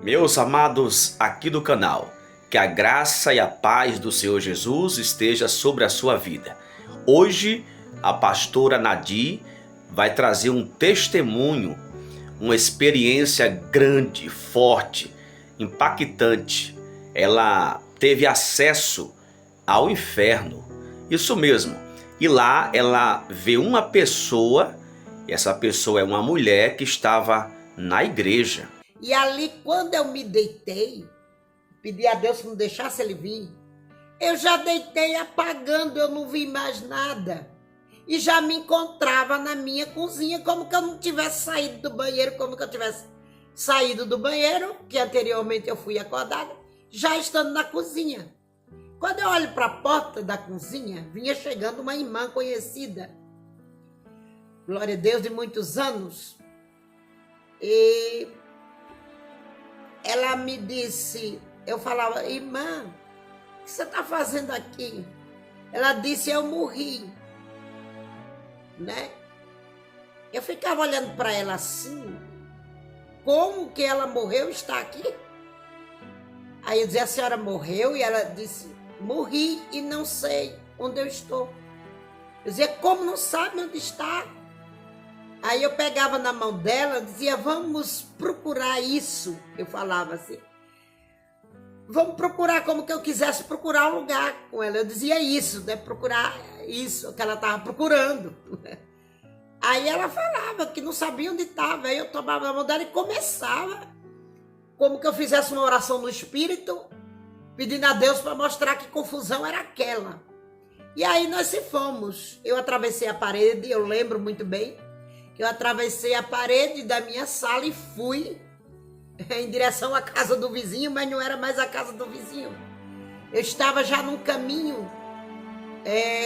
Meus amados aqui do canal, que a graça e a paz do Senhor Jesus esteja sobre a sua vida. Hoje a pastora Nadi vai trazer um testemunho, uma experiência grande, forte, impactante. Ela teve acesso ao inferno, isso mesmo. E lá ela vê uma pessoa, e essa pessoa é uma mulher que estava na igreja. E ali, quando eu me deitei, pedi a Deus que não deixasse ele vir, eu já deitei apagando, eu não vi mais nada. E já me encontrava na minha cozinha, como que eu não tivesse saído do banheiro, como que eu tivesse saído do banheiro, que anteriormente eu fui acordada, já estando na cozinha. Quando eu olho para a porta da cozinha, vinha chegando uma irmã conhecida, glória a Deus, de muitos anos, e ela me disse, eu falava, irmã, o que você está fazendo aqui? Ela disse, eu morri, né? Eu ficava olhando para ela assim, como que ela morreu está aqui? Aí eu dizia, a senhora morreu? E ela disse, morri e não sei onde eu estou. Eu dizia, como não sabe onde está? Aí eu pegava na mão dela, dizia, vamos procurar isso. Eu falava assim, vamos procurar como que eu quisesse procurar um lugar com ela. Eu dizia isso, né? Procurar isso que ela estava procurando. Aí ela falava que não sabia onde estava. Aí eu tomava a mão dela e começava como que eu fizesse uma oração no Espírito, pedindo a Deus para mostrar que confusão era aquela. E aí nós se fomos. Eu atravessei a parede, eu lembro muito bem, eu atravessei a parede da minha sala e fui em direção à casa do vizinho, mas não era mais a casa do vizinho. Eu estava já num caminho,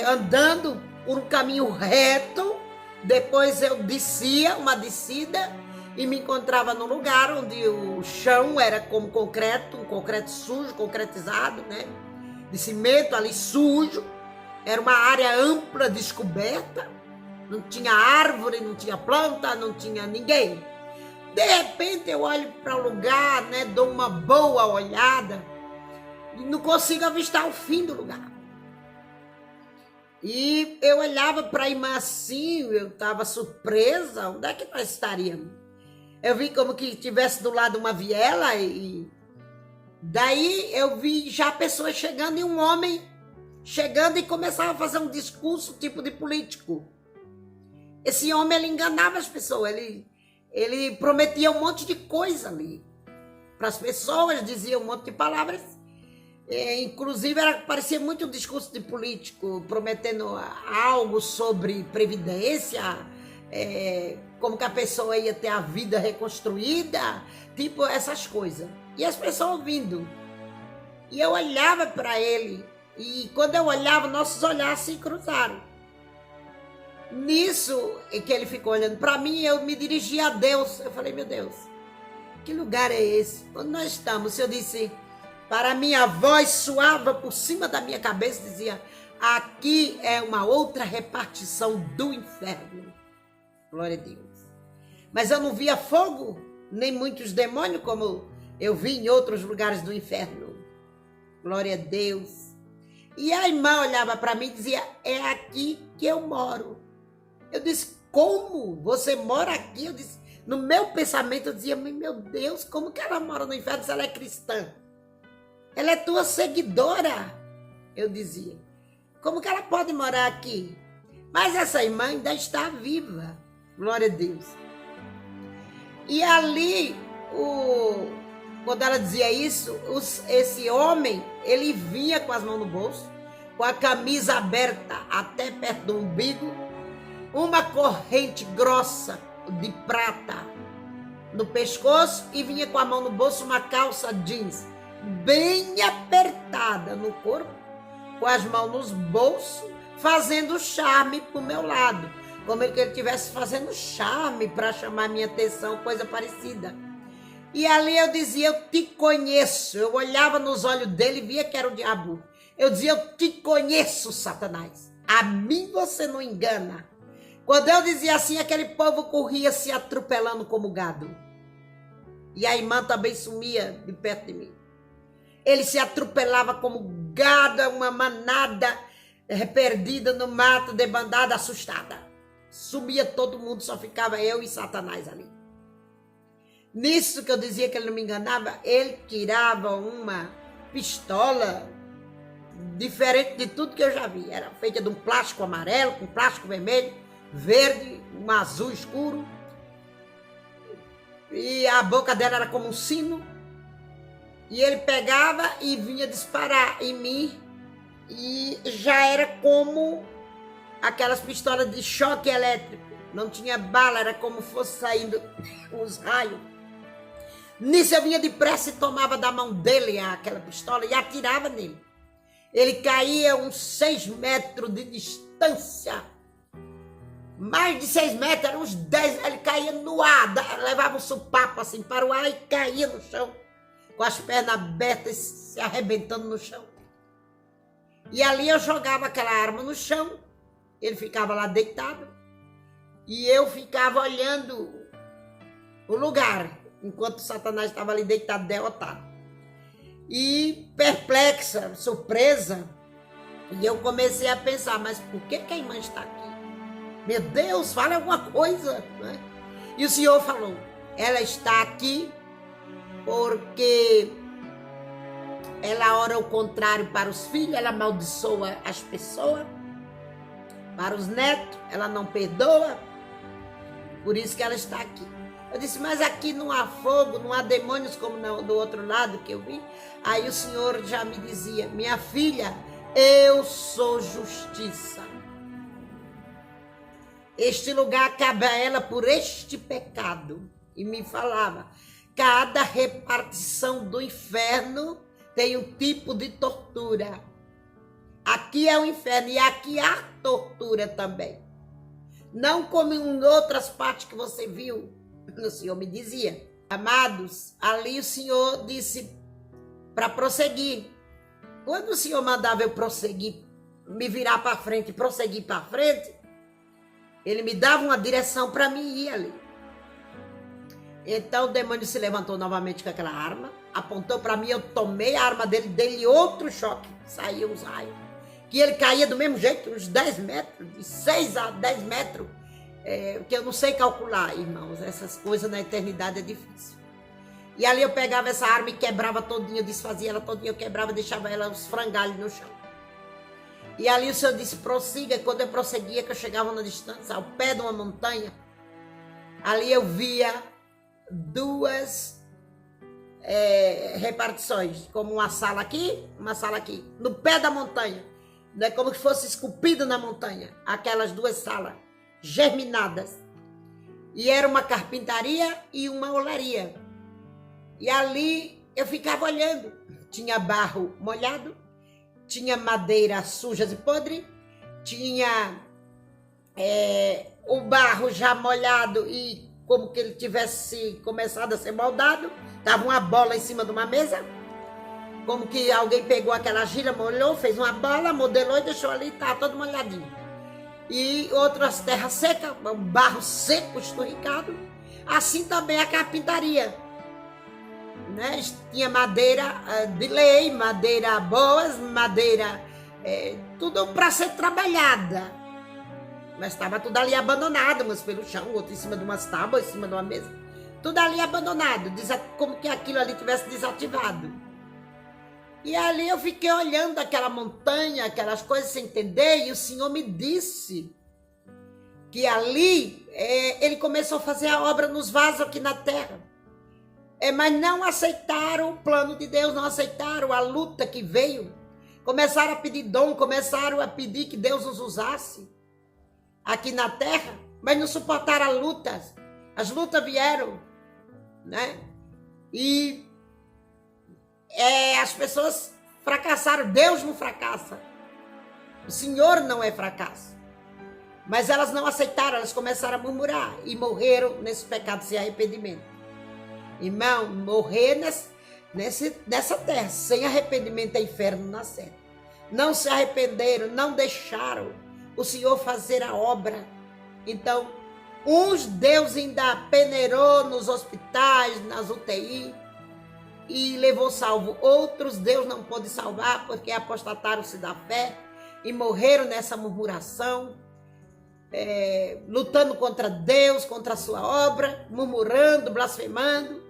andando por um caminho reto, depois eu descia, uma descida, e me encontrava num lugar onde o chão era como concreto, um concreto sujo, concretizado, né? De cimento ali sujo, era uma área ampla, descoberta, não tinha árvore, não tinha planta, não tinha ninguém. De repente eu olho para o lugar, né, dou uma boa olhada e não consigo avistar o fim do lugar. E eu olhava para a irmã assim, eu estava surpresa, onde é que nós estaríamos? Eu vi como que tivesse do lado uma viela e daí eu vi já pessoas chegando e um homem chegando e começava a fazer um discurso tipo de político. Esse homem, ele enganava as pessoas, ele prometia um monte de coisa ali para as pessoas, dizia um monte de palavras, inclusive parecia muito um discurso de político, prometendo algo sobre previdência, como que a pessoa ia ter a vida reconstruída, tipo essas coisas. E as pessoas ouvindo. E eu olhava para ele, e quando eu olhava, nossos olhares se cruzaram. Nisso que ele ficou olhando para mim, eu me dirigi a Deus. Eu falei, meu Deus, que lugar é esse? Onde nós estamos? Eu disse, para mim a voz soava por cima da minha cabeça, dizia, aqui é uma outra repartição do inferno. Glória a Deus. Mas eu não via fogo, nem muitos demônios, como eu vi em outros lugares do inferno. Glória a Deus. E a irmã olhava para mim e dizia, é aqui que eu moro. Eu disse, como? Você mora aqui? Eu disse, no meu pensamento eu dizia, meu Deus, como que ela mora no inferno se ela é cristã? Ela é tua seguidora, eu dizia. Como que ela pode morar aqui? Mas essa irmã ainda está viva, glória a Deus. E ali, quando ela dizia isso, esse homem, ele vinha com as mãos no bolso, com a camisa aberta até perto do umbigo, uma corrente grossa de prata no pescoço e vinha com a mão no bolso uma calça jeans bem apertada no corpo, com as mãos nos bolsos, fazendo charme pro meu lado, como que ele estivesse fazendo charme para chamar minha atenção, coisa parecida. E ali eu dizia, eu te conheço. Eu olhava nos olhos dele e via que era o diabo. Eu dizia, eu te conheço, Satanás. A mim você não engana. Quando eu dizia assim, aquele povo corria se atropelando como gado. E a irmã também sumia de perto de mim. Ele se atropelava como gado, uma manada perdida no mato, debandada, assustada. Sumia todo mundo, só ficava eu e Satanás ali. Nisso que eu dizia que ele não me enganava, ele tirava uma pistola diferente de tudo que eu já vi. Era feita de um plástico amarelo, com plástico vermelho, verde, um azul escuro. E a boca dela era como um sino. E ele pegava e vinha disparar em mim. E já era como aquelas pistolas de choque elétrico. Não tinha bala, era como fosse saindo os raios. Nisso eu vinha depressa e tomava da mão dele aquela pistola e atirava nele. Ele caía uns 6 metros de distância. Mais de 6 metros, eram uns 10. Ele caía no ar, levava um sopapo assim para o ar e caía no chão. Com as pernas abertas, se arrebentando no chão. E ali eu jogava aquela arma no chão. Ele ficava lá deitado. E eu ficava olhando o lugar, enquanto Satanás estava ali deitado, derrotado. E perplexa, surpresa, e eu comecei a pensar, mas por que a irmã está aqui? Meu Deus, fala alguma coisa, né? E o Senhor falou, ela está aqui porque ela ora o contrário para os filhos, ela amaldiçoa as pessoas, para os netos, ela não perdoa, por isso que ela está aqui. Eu disse, mas aqui não há fogo, não há demônios como do outro lado que eu vi. Aí o Senhor já me dizia, minha filha, eu sou justiça. Este lugar cabe a ela por este pecado. E me falava, cada repartição do inferno tem um tipo de tortura. Aqui é o inferno e aqui há tortura também. Não como em outras partes que você viu. O Senhor me dizia, amados, ali o Senhor disse para prosseguir. Quando o Senhor mandava eu prosseguir, me virar para frente, prosseguir para frente, ele me dava uma direção para mim ir ali. Então o demônio se levantou novamente com aquela arma, apontou para mim, eu tomei a arma dele, dei outro choque, saiu os raios. Que ele caía do mesmo jeito, uns 10 metros, de 6 a 10 metros. Que eu não sei calcular, irmãos, essas coisas na eternidade é difícil. E ali eu pegava essa arma e quebrava todinha, desfazia ela todinha, eu quebrava, deixava ela os frangalhos no chão. E ali o Senhor disse, prossiga. Quando eu prosseguia, que eu chegava na distância, ao pé de uma montanha, ali eu via 2 repartições, como uma sala aqui, no pé da montanha, né, como se fosse esculpido na montanha, aquelas 2 salas germinadas. E era uma carpintaria e uma olaria. E ali eu ficava olhando. Tinha barro molhado, tinha madeira suja e podre, tinha o barro já molhado e como que ele tivesse começado a ser moldado. Tava uma bola em cima de uma mesa, como que alguém pegou aquela argila, molhou, fez uma bola, modelou e deixou ali, tá todo molhadinho. E outras terras secas, um barro seco, esturricado. Assim também a carpintaria, né? Tinha madeira de lei, madeira boas, madeira, tudo para ser trabalhada. Mas estava tudo ali abandonado, umas pelo chão, outro em cima de umas tábuas, em cima de uma mesa. Tudo ali abandonado, como que aquilo ali tivesse desativado. E ali eu fiquei olhando aquela montanha, aquelas coisas sem entender, e o Senhor me disse que ali ele começou a fazer a obra nos vasos aqui na terra. Mas não aceitaram o plano de Deus, não aceitaram a luta que veio. Começaram a pedir dom, começaram a pedir que Deus os usasse aqui na terra, mas não suportaram as lutas. As lutas vieram, né? E as pessoas fracassaram. Deus não fracassa. O Senhor não é fracasso. Mas elas não aceitaram, elas começaram a murmurar e morreram nesse pecado sem arrependimento. Irmão, morrer nessa terra sem arrependimento é inferno na certa. Não se arrependeram, não deixaram o Senhor fazer a obra. Então, Uns Deus ainda peneirou nos hospitais, nas UTI, e levou salvo. Outros Deus não pôde salvar porque apostataram-se da fé e morreram nessa murmuração, lutando contra Deus, contra a sua obra, murmurando, blasfemando.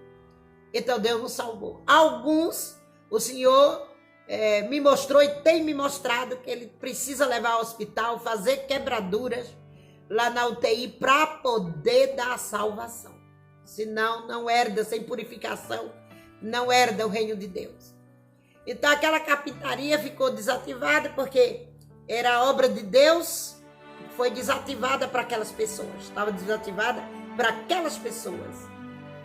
Então Deus nos salvou. Alguns, o Senhor me mostrou e tem me mostrado que ele precisa levar ao hospital, fazer quebraduras lá na UTI para poder dar a salvação. Senão não herda, sem purificação, não herda o reino de Deus. Então aquela carpintaria ficou desativada porque era obra de Deus, foi desativada para aquelas pessoas. Estava desativada para aquelas pessoas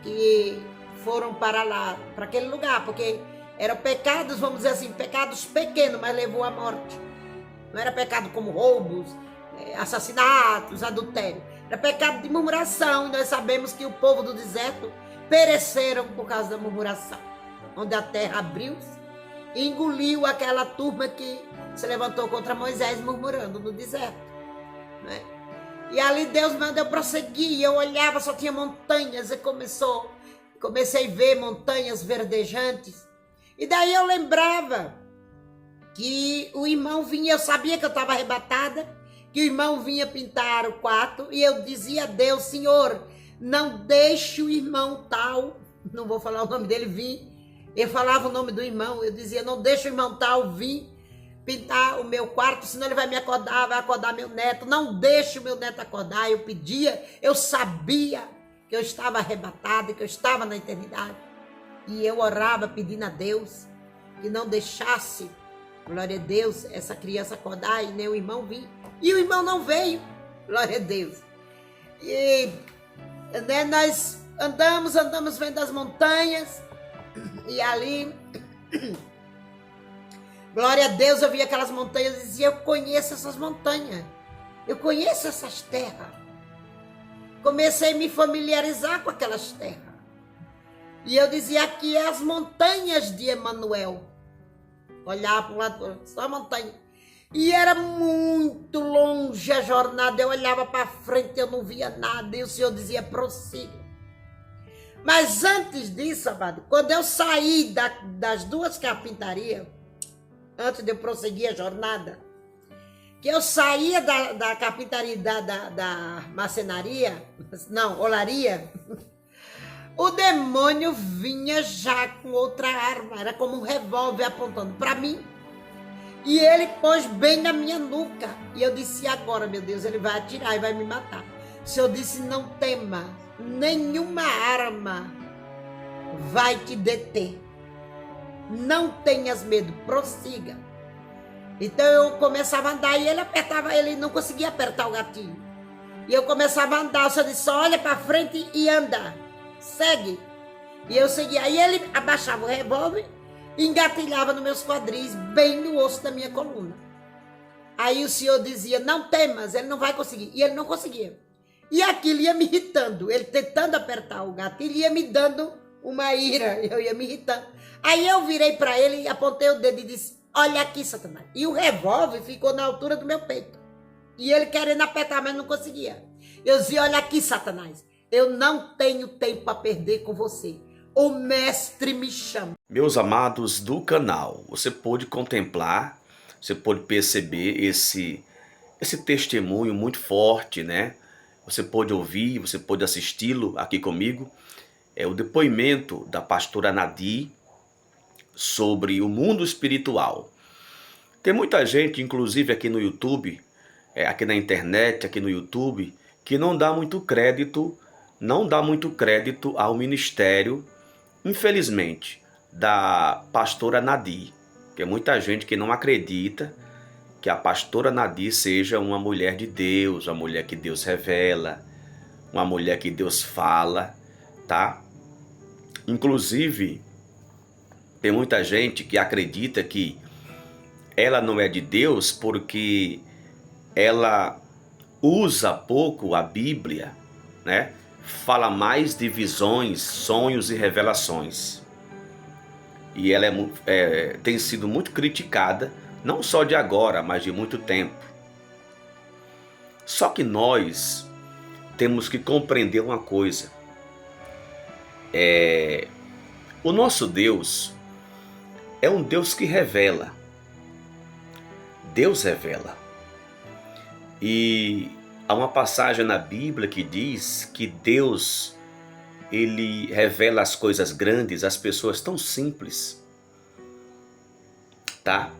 que foram para lá, para aquele lugar, porque eram pecados, vamos dizer assim, pecados pequenos, mas levou à morte. Não era pecado como roubos, assassinatos, adultério. Era pecado de murmuração. E nós sabemos que o povo do deserto pereceram por causa da murmuração, onde a terra abriu-se e engoliu aquela turma que se levantou contra Moisés murmurando no deserto, né? E ali Deus mandou prosseguir, e eu olhava, só tinha montanhas, e comecei a ver montanhas verdejantes. E daí eu lembrava que o irmão vinha, eu sabia que eu estava arrebatada, que o irmão vinha pintar o quarto, e eu dizia a Deus: Senhor, não deixe o irmão tal, não vou falar o nome dele, vir. Eu falava o nome do irmão, eu dizia: não deixe o irmão tal vir pintar o meu quarto, senão ele vai me acordar, vai acordar meu neto. Não deixe o meu neto acordar. Eu pedia, eu sabia que eu estava arrebatada, que eu estava na eternidade. E eu orava pedindo a Deus que não deixasse, glória a Deus, essa criança acordar e nem o irmão vir. E o irmão não veio, glória a Deus. E né, nós andamos vendo as montanhas, e ali, glória a Deus, eu vi aquelas montanhas e dizia: eu conheço essas montanhas, eu conheço essas terras. Comecei a me familiarizar com aquelas terras. E eu dizia: aqui é as montanhas de Emanuel. Olhava para o lado, só montanha. E era muito longe a jornada, eu olhava para frente, eu não via nada, e o Senhor dizia: prossiga. Mas antes disso, amado, quando eu saí das duas carpintarias, antes de eu prosseguir a jornada, que eu saía da carpintaria, da marcenaria, não, olaria, o demônio vinha já com outra arma, era como um revólver apontando para mim. E ele pôs bem na minha nuca. E eu disse: agora, meu Deus, ele vai atirar e vai me matar. O Senhor disse: não tema, nenhuma arma vai te deter. Não tenhas medo, prossiga. Então eu começava a andar e ele apertava, ele não conseguia apertar o gatilho. E eu começava a andar, o Senhor disse: olha para frente e anda, segue. E eu seguia. Aí ele abaixava o revólver, engatilhava nos meus quadris, bem no osso da minha coluna. Aí o Senhor dizia: não temas, ele não vai conseguir. E ele não conseguia. E aquilo ia me irritando, ele tentando apertar o gatilho, ia me dando uma ira, eu ia me irritando. Aí eu virei para ele e apontei o dedo e disse: olha aqui, Satanás. E o revólver ficou na altura do meu peito. E ele querendo apertar, mas não conseguia. Eu dizia: olha aqui, Satanás, eu não tenho tempo para perder com você. O mestre me chama. Meus amados do canal, você pôde contemplar, você pôde perceber esse testemunho muito forte, né? Você pôde ouvir, você pôde assisti-lo aqui comigo. É o depoimento da pastora Nadi sobre o mundo espiritual. Tem muita gente, inclusive aqui no YouTube, aqui na internet, aqui no YouTube, que não dá muito crédito ao ministério, infelizmente, da pastora Nadi. Tem muita gente que não acredita que a pastora Nadi seja uma mulher de Deus, uma mulher que Deus revela, uma mulher que Deus fala, tá? Inclusive, tem muita gente que acredita que ela não é de Deus porque ela usa pouco a Bíblia, né? Fala mais de visões, sonhos e revelações. E ela tem sido muito criticada, não só de agora, mas de muito tempo. Só que nós temos que compreender uma coisa. O nosso Deus é um Deus que revela. Deus revela. E há uma passagem na Bíblia que diz que Deus, ele revela as coisas grandes às pessoas tão simples. Tá?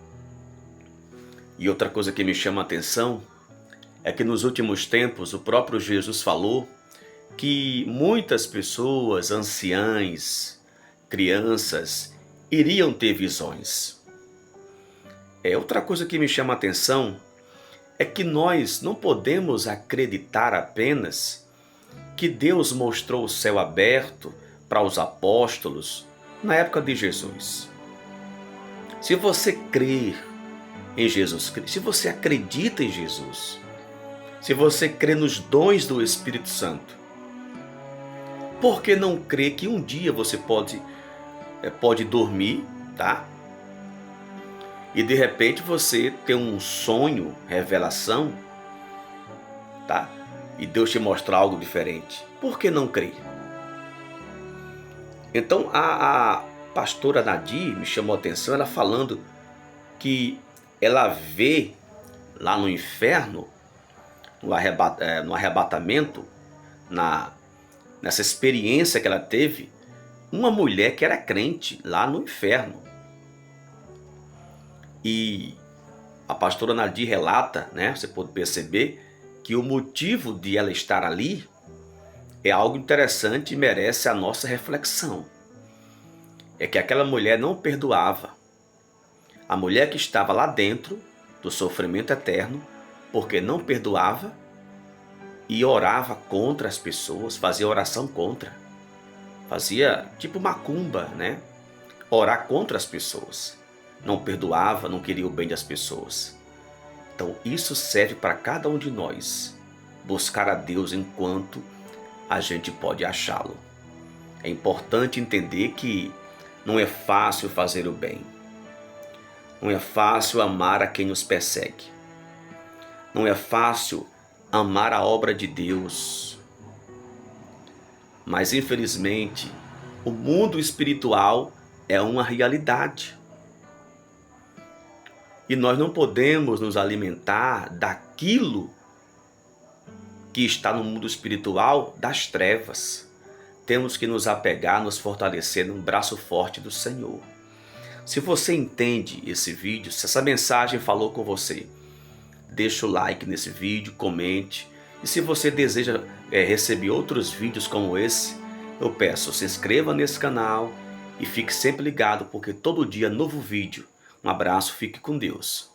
E outra coisa que me chama a atenção é que nos últimos tempos o próprio Jesus falou que muitas pessoas, anciãs, crianças, iriam ter visões. Outra coisa que me chama a atenção é que nós não podemos acreditar apenas que Deus mostrou o céu aberto para os apóstolos na época de Jesus. Se você crer em Jesus Cristo, se você acredita em Jesus, se você crê nos dons do Espírito Santo, por que não crer que um dia você pode dormir, tá? E de repente você tem um sonho, revelação, tá? E Deus te mostra algo diferente. Por que não crer? Então a pastora Nadi me chamou a atenção, ela falando que ela vê lá no inferno, no arrebatamento, nessa experiência que ela teve, uma mulher que era crente lá no inferno. E a pastora Nadi relata, né, você pode perceber que o motivo de ela estar ali é algo interessante e merece a nossa reflexão. É que aquela mulher não perdoava. A mulher que estava lá dentro do sofrimento eterno, porque não perdoava e orava contra as pessoas, fazia oração contra. Fazia tipo macumba, né? Orar contra as pessoas. Não perdoava, não queria o bem das pessoas. Então isso serve para cada um de nós. Buscar a Deus enquanto a gente pode achá-lo. É importante entender que não é fácil fazer o bem. Não é fácil amar a quem nos persegue. Não é fácil amar a obra de Deus. Mas infelizmente, o mundo espiritual é uma realidade. E nós não podemos nos alimentar daquilo que está no mundo espiritual das trevas. Temos que nos apegar, nos fortalecer no braço forte do Senhor. Se você entende esse vídeo, se essa mensagem falou com você, deixa o like nesse vídeo, comente. E se você deseja receber outros vídeos como esse, eu peço, se inscreva nesse canal e fique sempre ligado, porque todo dia novo vídeo. Um abraço, fique com Deus.